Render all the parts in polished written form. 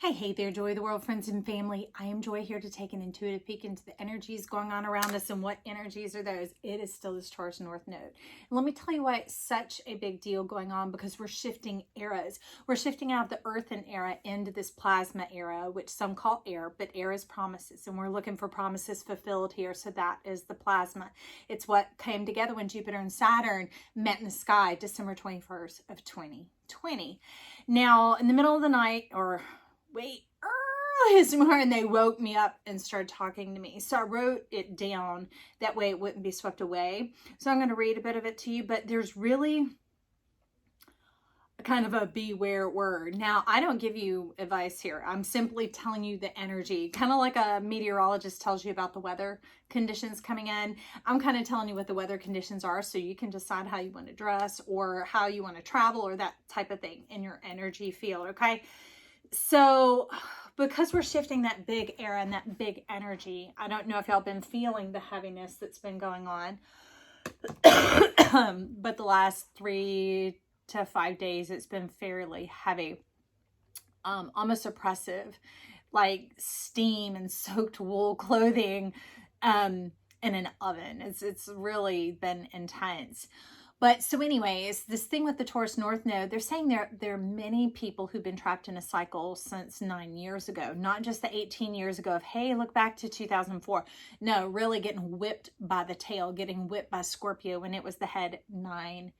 Hey there, Joy of the World, friends and family. I am Joy, here to take an intuitive peek into the energies going on around us. And what energies are those? It is still this Taurus North Node. And let me tell you why it's such a big deal going on, because we're shifting eras. We're shifting out of the earthen era into this plasma era, which some call air, but air is promises. And we're looking for promises fulfilled here. So that is the plasma. It's what came together when Jupiter and Saturn met in the sky, December 21st of 2020. Now, in the middle of the night, or wait, early this morning, they woke me up and started talking to me. So I wrote it down, that way it wouldn't be swept away. So I'm going to read a bit of it to you, but there's really kind of a beware word. Now, I don't give you advice here. I'm simply telling you the energy, kind of like a meteorologist tells you about the weather conditions coming in. I'm kind of telling you what the weather conditions are, so you can decide how you want to dress or how you want to travel or that type of thing in your energy field, okay? So because we're shifting that big era and that big energy, I don't know if y'all been feeling the heaviness that's been going on, but the last 3 to 5 days, it's been fairly heavy, almost oppressive, like steam and soaked wool clothing in an oven. It's really been intense. But so anyways, this thing with the Taurus North Node, they're saying there are many people who've been trapped in a cycle since 9 years ago, not just the 18 years ago of, hey, look back to 2004. No, really getting whipped by the tail, getting whipped by Scorpio when it was the head 9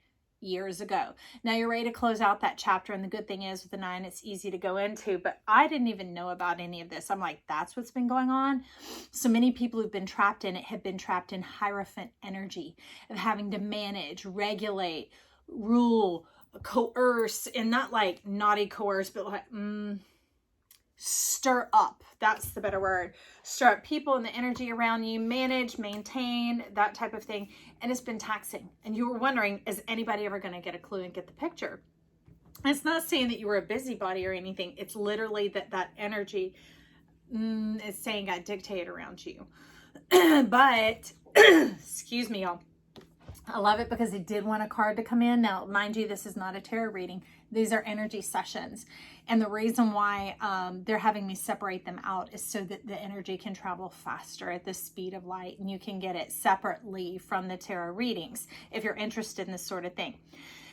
years ago. Now you're ready to close out that chapter, and the good thing is with the 9, it's easy to go into, but I didn't even know about any of this. I'm like, that's what's been going on. So many people who've been trapped in it have been trapped in Hierophant energy of having to manage, regulate, rule, coerce, and not like naughty coerce, but like stir up. That's the better word. Stir up people and the energy around you, manage, maintain, that type of thing. And it's been taxing. And you were wondering, is anybody ever going to get a clue and get the picture? And it's not saying that you were a busybody or anything. It's literally that energy is saying got dictated around you. But, excuse me, y'all. I love it because it did want a card to come in. Now, mind you, this is not a tarot reading. These are energy sessions. And the reason why they're having me separate them out is so that the energy can travel faster at the speed of light, and you can get it separately from the tarot readings if you're interested in this sort of thing.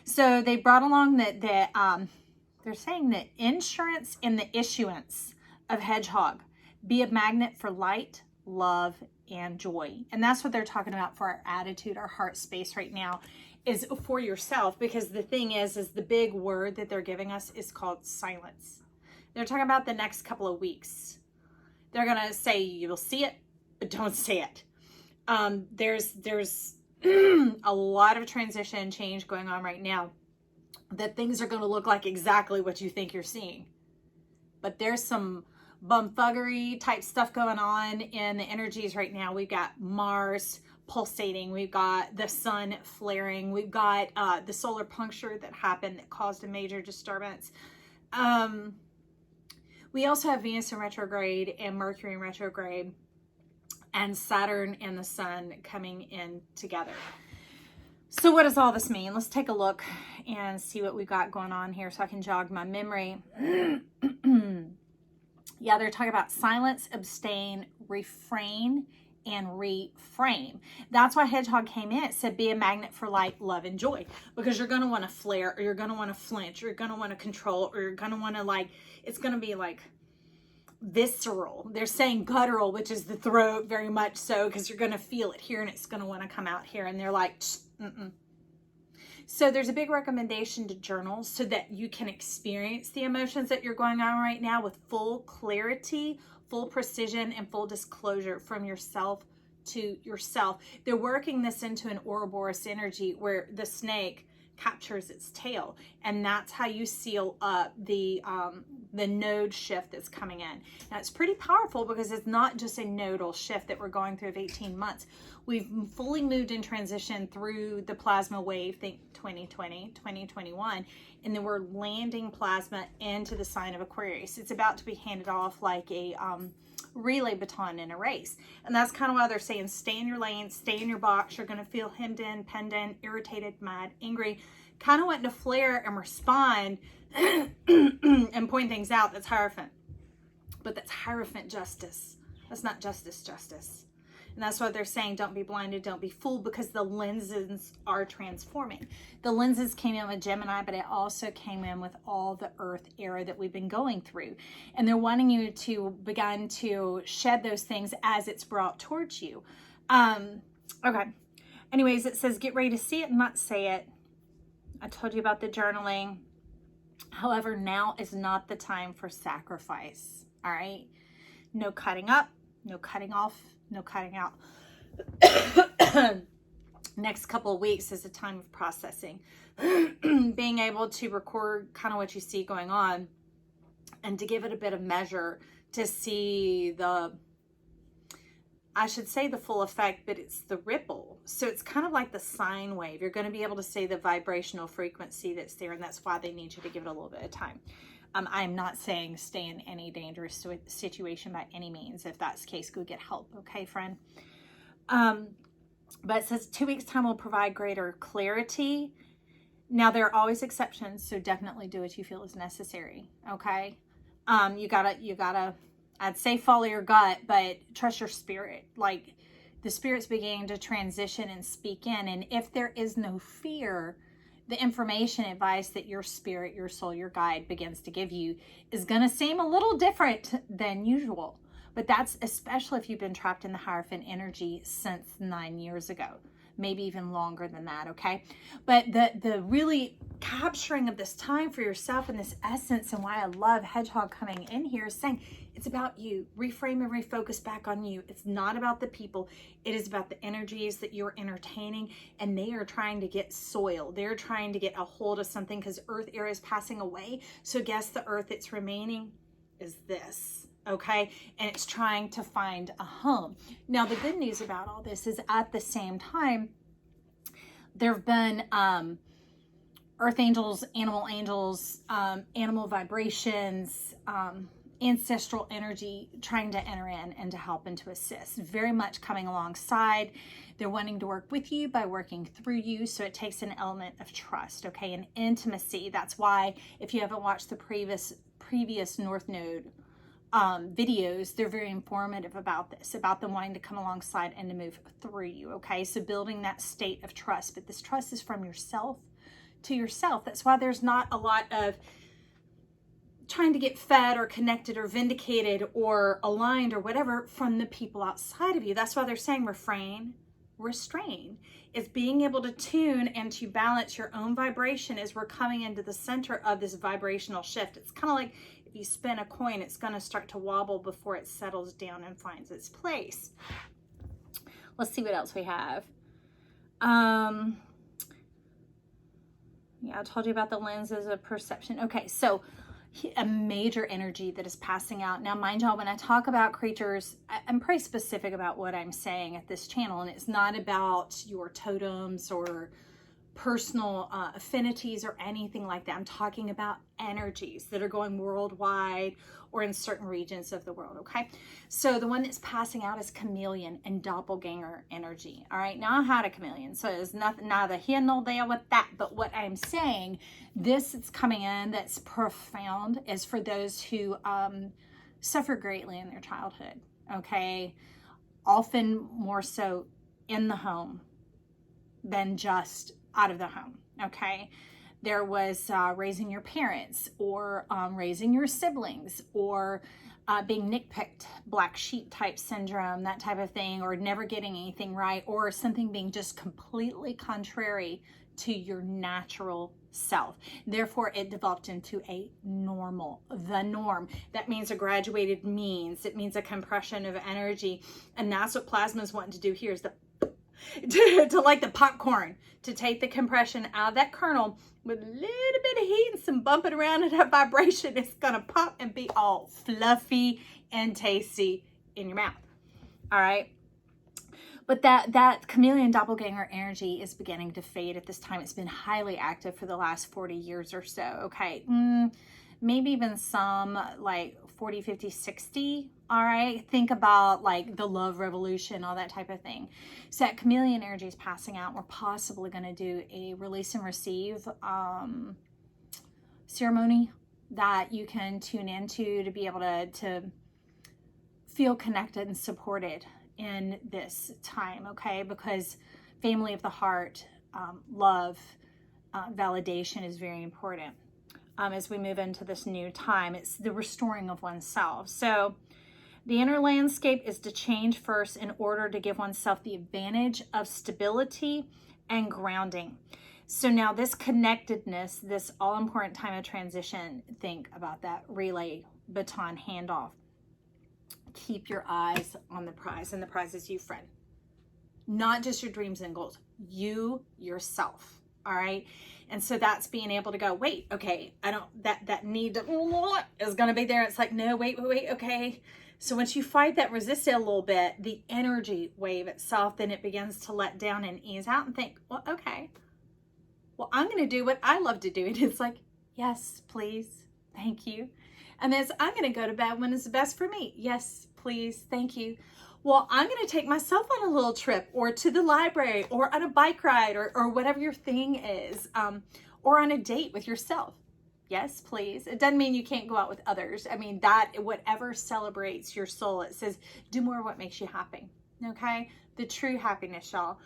So they brought along that they're saying that insurance in the issuance of hedgehog, be a magnet for light, love, and joy. And that's what they're talking about for our attitude, our heart space right now, is for yourself. Because the thing is the big word that they're giving us is called silence. They're talking about the next couple of weeks. They're going to say, you will see it, but don't say it. There's a lot of transition change going on right now, that things are going to look like exactly what you think you're seeing. But there's some bumfuggery type stuff going on in the energies right now. We've got Mars pulsating, we've got the sun flaring, we've got the solar puncture that happened that caused a major disturbance. We also have Venus in retrograde and Mercury in retrograde and Saturn and the sun coming in together. So what does all this mean? Let's take a look and see what we've got going on here so I can jog my memory. Yeah, they're talking about silence, abstain, refrain, and reframe. That's why Hedgehog came in. It said be a magnet for light, love, and joy. Because you're going to want to flare, or you're going to want to flinch, or you're going to want to control, or you're going to want to like, it's going to be like visceral. They're saying guttural, which is the throat, very much so, because you're going to feel it here and it's going to want to come out here. And they're like, mm-mm. So there's a big recommendation to journal so that you can experience the emotions that you're going on right now with full clarity, full precision, and full disclosure from yourself to yourself. They're working this into an Ouroboros energy where the snake captures its tail, and that's how you seal up the node shift that's coming in. Now it's pretty powerful because it's not just a nodal shift that we're going through of 18 months. We've fully moved in transition through the plasma wave, think 2020, 2021, and then we're landing plasma into the sign of Aquarius. It's about to be handed off like a relay baton in a race. And that's kind of why they're saying stay in your lane, stay in your box. You're going to feel hemmed in, penned in, irritated, mad, angry, kind of wanting to flare and respond and point things out. That's Hierophant. but that's Hierophant justice. That's not justice. And that's why they're saying don't be blinded, don't be fooled, because the lenses are transforming. The lenses came in with Gemini, but it also came in with all the Earth era that we've been going through. And they're wanting you to begin to shed those things as it's brought towards you. Okay. Anyways, it says get ready to see it and not say it. I told you about the journaling. However, now is not the time for sacrifice. All right. No cutting up, no cutting off, no cutting out. Next couple of weeks is a time of processing. Being able to record kind of what you see going on and to give it a bit of measure to see the, I should say the full effect, but it's the ripple. So it's kind of like the sine wave. You're going to be able to see the vibrational frequency that's there, and that's why they need you to give it a little bit of time. I'm not saying stay in any dangerous situation by any means. If that's the case, go get help. Okay, friend? But it says 2 weeks time will provide greater clarity. Now, there are always exceptions, so definitely do what you feel is necessary. Okay? You gotta, I'd say follow your gut, but trust your spirit. Like, the spirit's beginning to transition and speak in. And if there is no fear, the information, advice that your spirit, your soul, your guide begins to give you is going to seem a little different than usual. But that's especially if you've been trapped in the Hierophant energy since 9 years ago, maybe even longer than that, okay? But the really capturing of this time for yourself and this essence, and why I love Hedgehog coming in here, is saying it's about you. Reframe and refocus back on you. It's not about the people. It is about the energies that you're entertaining, and they are trying to get soil. They're trying to get a hold of something, because Earth era is passing away. So guess the Earth that's remaining is this. Okay, and it's trying to find a home. Now, the good news about all this is at the same time, there have been earth angels, animal vibrations, ancestral energy trying to enter in and to help and to assist. Very much coming alongside. They're wanting to work with you by working through you. So it takes an element of trust, okay, and intimacy. That's why if you haven't watched the previous North Node videos, they're very informative about this, about them wanting to come alongside and to move through you. Okay, so building that state of trust, but this trust is from yourself to yourself. That's why there's not a lot of trying to get fed or connected or vindicated or aligned or whatever from the people outside of you. That's why they're saying refrain, restrain. It's being able to tune and to balance your own vibration as we're coming into the center of this vibrational shift. It's kind of like if you spin a coin, it's going to start to wobble before it settles down and finds its place. Let's see what else we have. Yeah, I told you about the lenses of perception. Okay, so a major energy that is passing out. Now, mind y'all, when I talk about creatures, I'm pretty specific about what I'm saying at this channel, and it's not about your totems or personal affinities or anything like that. I'm talking about energies that are going worldwide or in certain regions of the world, okay? So the one that's passing out is chameleon and doppelganger energy, all right? Now, I had a chameleon, so there's nothing, neither here nor there with that, but what I'm saying, this that's coming in that's profound is for those who suffer greatly in their childhood, okay? Often more so in the home than just out of the home, okay? There was raising your parents, or raising your siblings, or being nitpicked, black sheep type syndrome, that type of thing, or never getting anything right, or something being just completely contrary to your natural self. Therefore, it developed into a normal, the norm. That means a graduated means. It means a compression of energy. And that's what plasma is wanting to do here, is to like the popcorn, to take the compression out of that kernel with a little bit of heat and some bumping around in that vibration. It's gonna pop and be all fluffy and tasty in your mouth. All right. But that chameleon doppelganger energy is beginning to fade at this time. It's been highly active for the last 40 years or so. Okay. Maybe even some like 40, 50, 60. All right. Think about like the love revolution, all that type of thing. So that chameleon energy is passing out. We're possibly going to do a release and receive ceremony that you can tune into to be able to feel connected and supported in this time, okay? Because family of the heart, love, validation is very important. As we move into this new time, it's the restoring of oneself. So the inner landscape is to change first in order to give oneself the advantage of stability and grounding. So now this connectedness, this all-important time of transition, think about that relay baton handoff. Keep your eyes on the prize, and the prize is you, friend. Not just your dreams and goals, you yourself, all right? And so that's being able to go, wait, okay, I don't, that need to, is going to be there. It's like, no, wait, okay. So once you fight that, resist it a little bit, the energy wave itself, then it begins to let down and ease out and think, well, okay, well, I'm going to do what I love to do. And it's like, yes, please. Thank you. And then I'm going to go to bed when it's the best for me. Yes, please. Thank you. Well, I'm going to take myself on a little trip, or to the library, or on a bike ride, or whatever your thing is, or on a date with yourself. Yes, please. It doesn't mean you can't go out with others. I mean, that whatever celebrates your soul, it says do more of what makes you happy. Okay? The true happiness, y'all.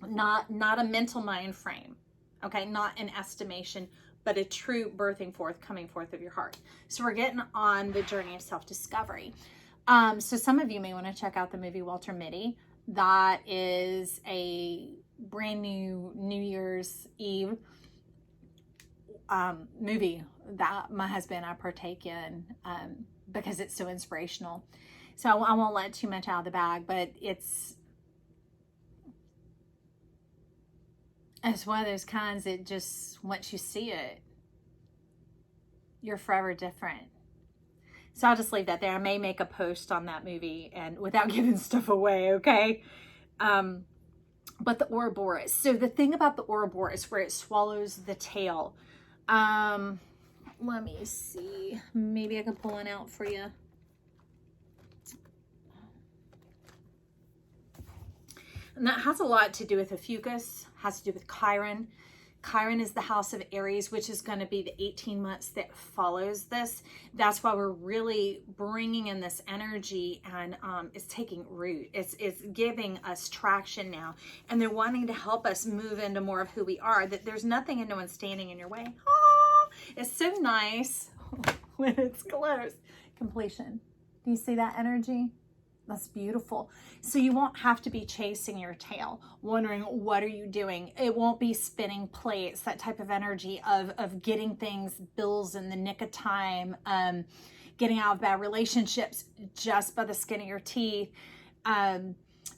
Not a mental mind frame. Okay? Not an estimation, but a true birthing forth, coming forth of your heart. So we're getting on the journey of self-discovery. So some of you may want to check out the movie Walter Mitty. That is a brand new New Year's Eve movie that my husband and I partake in because it's so inspirational. So I won't let too much out of the bag, but it's one of those kinds that just, once you see it, you're forever different. So I'll just leave that there. I may make a post on that movie and without giving stuff away, okay? But the Ouroboros. So the thing about the Ouroboros, where it swallows the tail, let me see. Maybe I can pull one out for you. And that has a lot to do with Ophiuchus, has to do with Chiron. Chiron is the house of Aries, which is going to be the 18 months that follows this. That's why we're really bringing in this energy, and it's taking root. It's giving us traction now. And they're wanting to help us move into more of who we are, that there's nothing and no one standing in your way. Oh, it's so nice when it's close. Completion. Do you see that energy? That's beautiful. So you won't have to be chasing your tail, wondering what are you doing. It won't be spinning plates, that type of energy of getting things, bills in the nick of time, getting out of bad relationships just by the skin of your teeth,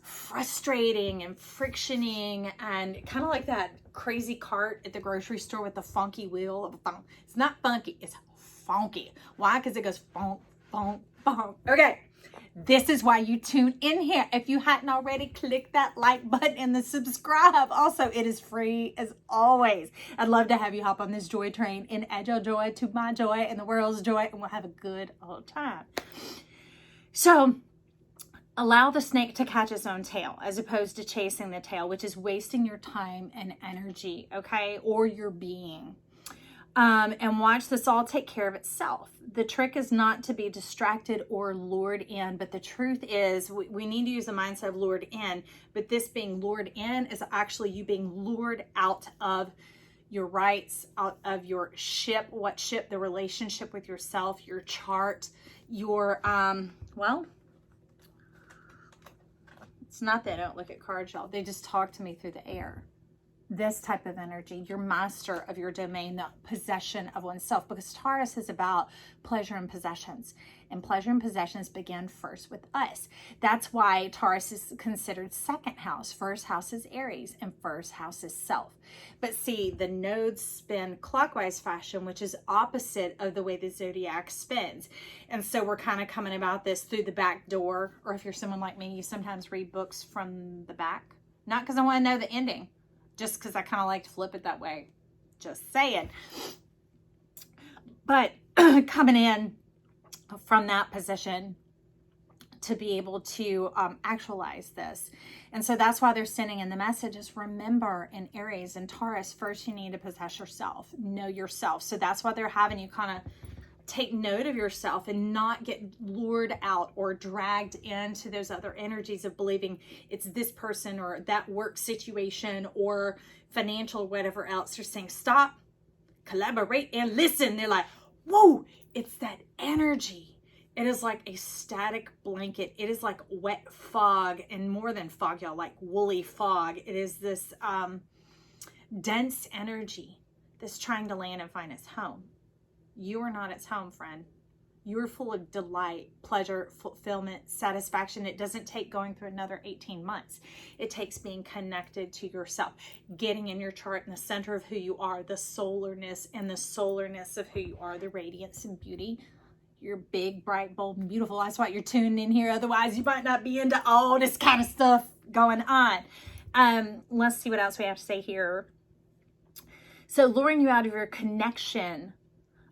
frustrating and frictioning, and kind of like that crazy cart at the grocery store with the funky wheel. It's not funky, it's funky. Why? Because it goes bonk, bonk, bonk. Okay. This is why you tune in here. If you hadn't already, click that like button and the subscribe. Also, it is free as always. I'd love to have you hop on this joy train and add your joy to my joy and the world's joy, and we'll have a good old time. So allow the snake to catch its own tail as opposed to chasing the tail, which is wasting your time and energy, okay, or your being. And watch this all take care of itself. The trick is not to be distracted or lured in, but the truth is we need to use the mindset of lured in, but this being lured in is actually you being lured out of your rights, out of your ship. What ship? The relationship with yourself, your chart, your, well, it's not that I don't look at cards, y'all. They just talk to me through the air. This type of energy, your master of your domain, the possession of oneself, because Taurus is about pleasure and possessions, and pleasure and possessions begin first with us. That's why Taurus is considered second house. First house is Aries, and first house is self. But see, the nodes spin clockwise fashion, which is opposite of the way the zodiac spins. And so we're kind of coming about this through the back door, or if you're someone like me, you sometimes read books from the back. Not because I want to know the ending, just because I kind of like to flip it that way. Just saying. But coming in from that position to be able to actualize this. And so that's why they're sending in the messages. Remember, in Aries and Taurus, first you need to possess yourself, know yourself. So that's why they're having you kind of take note of yourself and not get lured out or dragged into those other energies of believing it's this person or that work situation or financial, whatever else. They're saying, stop, collaborate, and listen. They're like, whoa, it's that energy. It is like a static blanket. It is like wet fog, and more than fog, y'all, like woolly fog. It is this dense energy that's trying to land and find its home. You are not its home, friend. You are full of delight, pleasure, fulfillment, satisfaction. It doesn't take going through another 18 months. It takes being connected to yourself, getting in your chart in the center of who you are, the solarness and the solarness of who you are, the radiance and beauty. You're big, bright, bold, and beautiful. That's why you're tuned in here. Otherwise, you might not be into all this kind of stuff going on. Let's see what else we have to say here. So luring you out of your connection,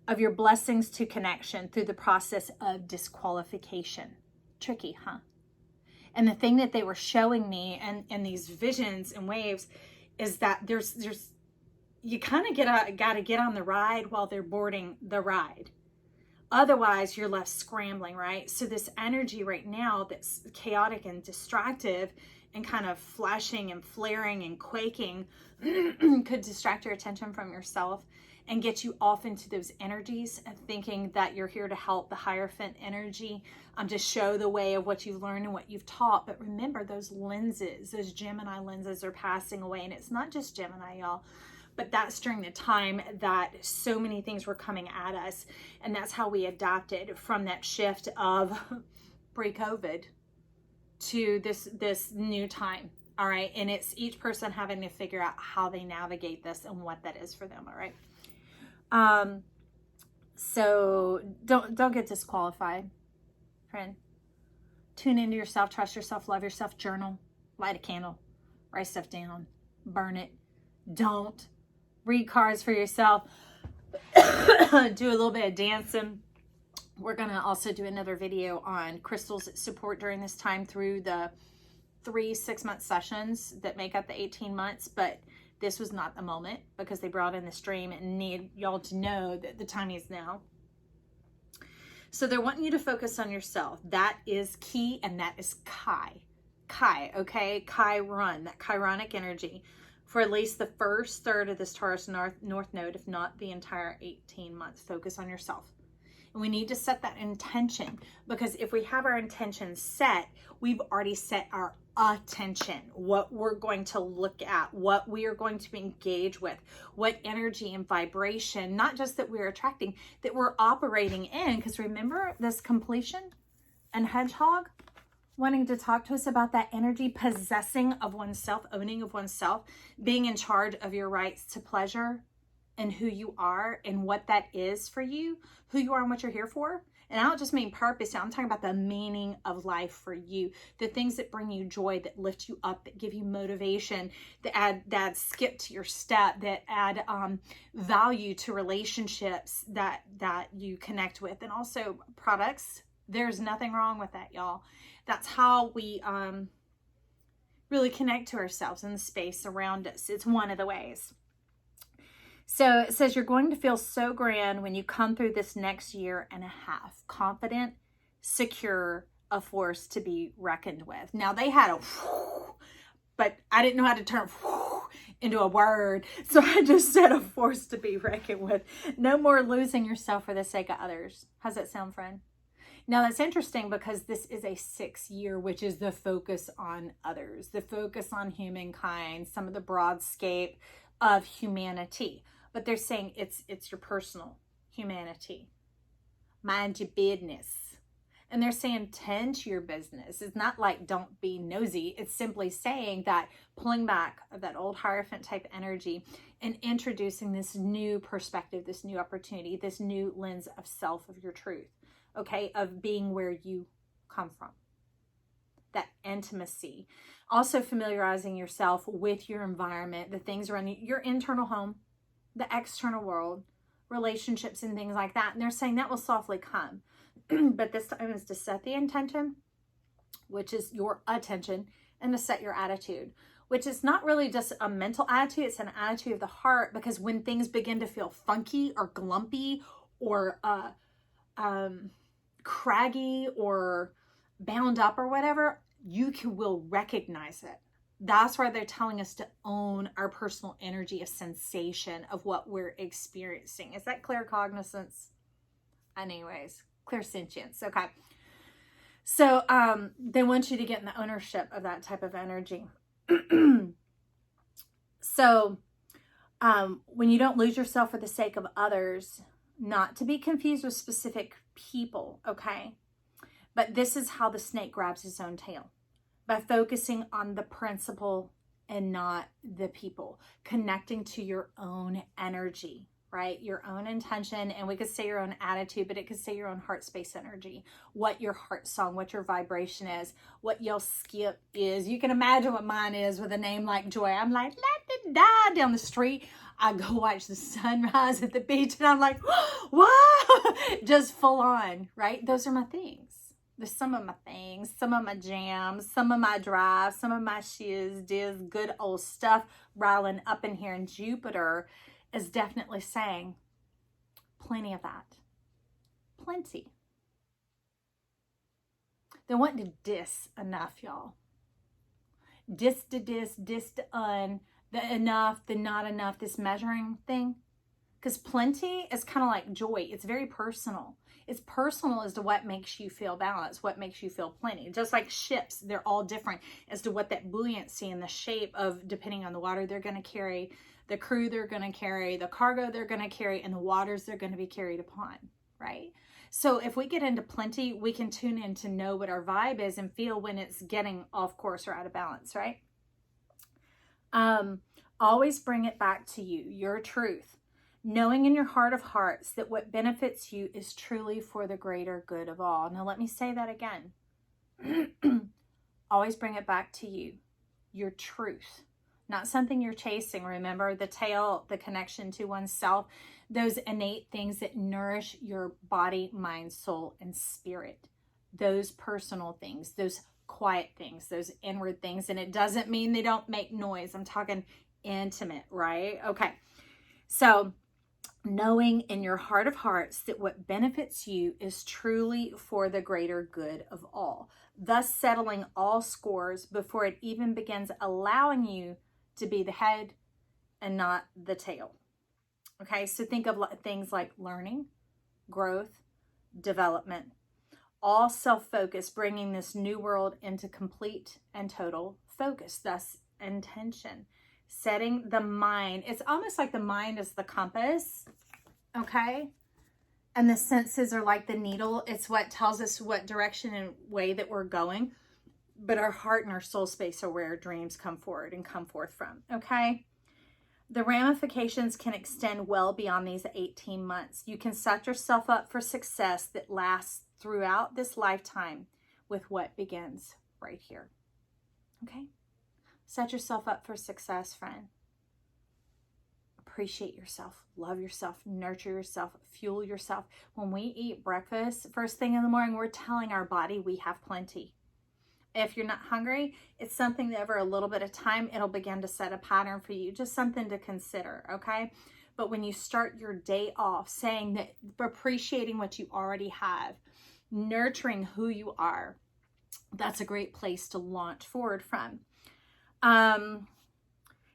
of your blessings to connection through the process of disqualification. Tricky, huh? And the thing that they were showing me and these visions and waves is that there's you kind of got to get on the ride while they're boarding the ride. Otherwise, you're left scrambling, right? So this energy right now that's chaotic and distractive and kind of flashing and flaring and quaking could distract your attention from yourself and get you off into those energies and thinking that you're here to help the Hierophant energy, to show the way of what you've learned and what you've taught. But remember, those lenses, those Gemini lenses are passing away. And it's not just Gemini, y'all, but that's during the time that so many things were coming at us. And that's how we adapted from that shift of pre-COVID to this new time. All right. And it's each person having to figure out how they navigate this and what that is for them. All right. So don't get disqualified, friend. Tune into yourself, trust yourself, love yourself, journal, light a candle, write stuff down, burn it. Don't read cards for yourself. Do a little bit of dancing. We're going to also do another video on crystals that support during this time through the 3 6-month sessions that make up the 18 months. But this was not the moment because they brought in the stream and need y'all to know that the time is now. So they're wanting you to focus on yourself. That is key, and that is Chi, okay? Chiron, that chironic energy for at least the first third of this Taurus North Node, if not the entire 18 months. Focus on yourself. And we need to set that intention, because if we have our intention set, we've already set our attention, what we're going to look at, what we are going to engage with, what energy and vibration, not just that we're attracting, that we're operating in. Because remember this completion and hedgehog wanting to talk to us about that energy, possessing of oneself, owning of oneself, being in charge of your rights to pleasure and who you are and what that is for you, who you are and what you're here for. And I don't just mean purpose. I'm talking about the meaning of life for you, the things that bring you joy, that lift you up, that give you motivation, that add skip to your step, that add value to relationships that you connect with, and also products. There's nothing wrong with that, y'all. That's how we really connect to ourselves in the space around us. It's one of the ways. So it says you're going to feel so grand when you come through this next year and a half. Confident, secure, a force to be reckoned with. Now they had a but I didn't know how to turn into a word. So I just said a force to be reckoned with. No more losing yourself for the sake of others. How's that sound, friend? Now that's interesting because this is a 6 year, which is the focus on others, the focus on humankind, some of the broad scape of humanity. But they're saying it's your personal humanity. Mind your business. And they're saying tend to your business. It's not like don't be nosy. It's simply saying that pulling back of that old Hierophant type energy and introducing this new perspective, this new opportunity, this new lens of self, of your truth, okay, of being where you come from. That intimacy. Also familiarizing yourself with your environment, the things around you, your internal home, the external world, relationships and things like that. And they're saying that will softly come. But this time is to set the intention, which is your attention, and to set your attitude, which is not really just a mental attitude. It's an attitude of the heart, because when things begin to feel funky or glumpy or craggy or bound up or whatever, will recognize it. That's why they're telling us to own our personal energy of sensation of what we're experiencing. Is that claircognizance? Anyways, clairsentience. Okay. So they want you to get in the ownership of that type of energy. So when you don't lose yourself for the sake of others, not to be confused with specific people, okay? But this is how the snake grabs his own tail, by focusing on the principle and not the people, connecting to your own energy, right? Your own intention, and we could say your own attitude, but it could say your own heart space energy, what your heart song, what your vibration is, what your skip is. You can imagine what mine is with a name like Joy. I'm like, let it die down the street. I go watch the sunrise at the beach and I'm like, wow, just full on, right? Those are my things. There's some of my things, some of my jams, some of my drive, some of my shiz, diz, good old stuff riling up in here. And Jupiter is definitely saying plenty of that. Plenty. They want to diss enough, y'all. Diss to diss to un, the enough, the not enough, this measuring thing. Because plenty is kind of like joy. It's very personal. It's personal as to what makes you feel balanced, what makes you feel plenty. Just like ships, they're all different as to what that buoyancy and the shape of, depending on the water they're going to carry, the crew they're going to carry, the cargo they're going to carry, and the waters they're going to be carried upon, right? So if we get into plenty, we can tune in to know what our vibe is and feel when it's getting off course or out of balance, right? Always bring it back to you, your truth. Knowing in your heart of hearts that what benefits you is truly for the greater good of all. Now, let me say that again. Always bring it back to you, your truth, not something you're chasing. Remember the tail, the connection to oneself, those innate things that nourish your body, mind, soul, and spirit. Those personal things, those quiet things, those inward things. And it doesn't mean they don't make noise. I'm talking intimate, right? Okay. So, knowing in your heart of hearts that what benefits you is truly for the greater good of all, thus settling all scores before it even begins, allowing you to be the head and not the tail. Okay, so think of things like learning, growth, development, all self-focus, bringing this new world into complete and total focus, thus intention. Setting the mind, it's almost like the mind is the compass, okay? And the senses are like the needle. It's what tells us what direction and way that we're going. But our heart and our soul space are where dreams come forward and come forth from, okay? The ramifications can extend well beyond these 18 months. You can set yourself up for success that lasts throughout this lifetime with what begins right here, okay? Set yourself up for success, friend. Appreciate yourself, love yourself, nurture yourself, fuel yourself. When we eat breakfast first thing in the morning, we're telling our body we have plenty. If you're not hungry, it's something that over a little bit of time, it'll begin to set a pattern for you. Just something to consider, okay? But when you start your day off saying that, appreciating what you already have, nurturing who you are, that's a great place to launch forward from.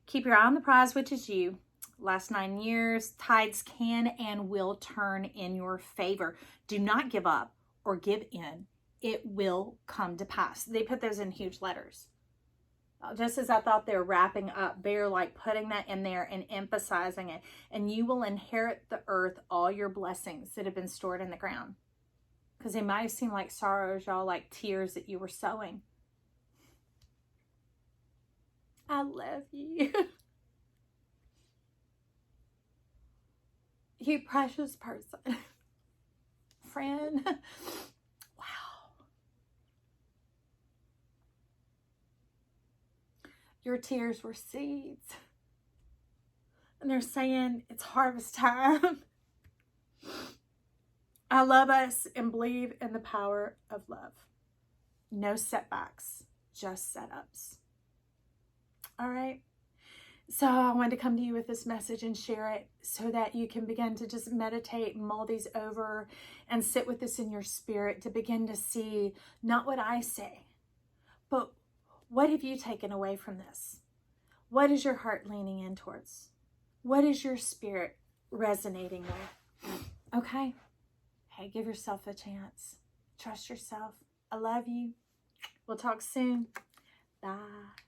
Keep your eye on the prize, which is you. Last 9 years, tides can and will turn in your favor. Do not give up or give in. It will come to pass. They put those in huge letters. Just as I thought they were wrapping up, they're like putting that in there and emphasizing it. And you will inherit the earth, all your blessings that have been stored in the ground. Because they might have seemed like sorrows, y'all, like tears that you were sowing. I love you. You precious person. Friend. Wow. Your tears were seeds. And they're saying it's harvest time. I love us and believe in the power of love. No setbacks, just setups. All right. So I wanted to come to you with this message and share it so that you can begin to just meditate, mull these over, and sit with this in your spirit to begin to see not what I say, but what have you taken away from this? What is your heart leaning in towards? What is your spirit resonating with? Okay? Hey, give yourself a chance. Trust yourself. I love you. We'll talk soon. Bye.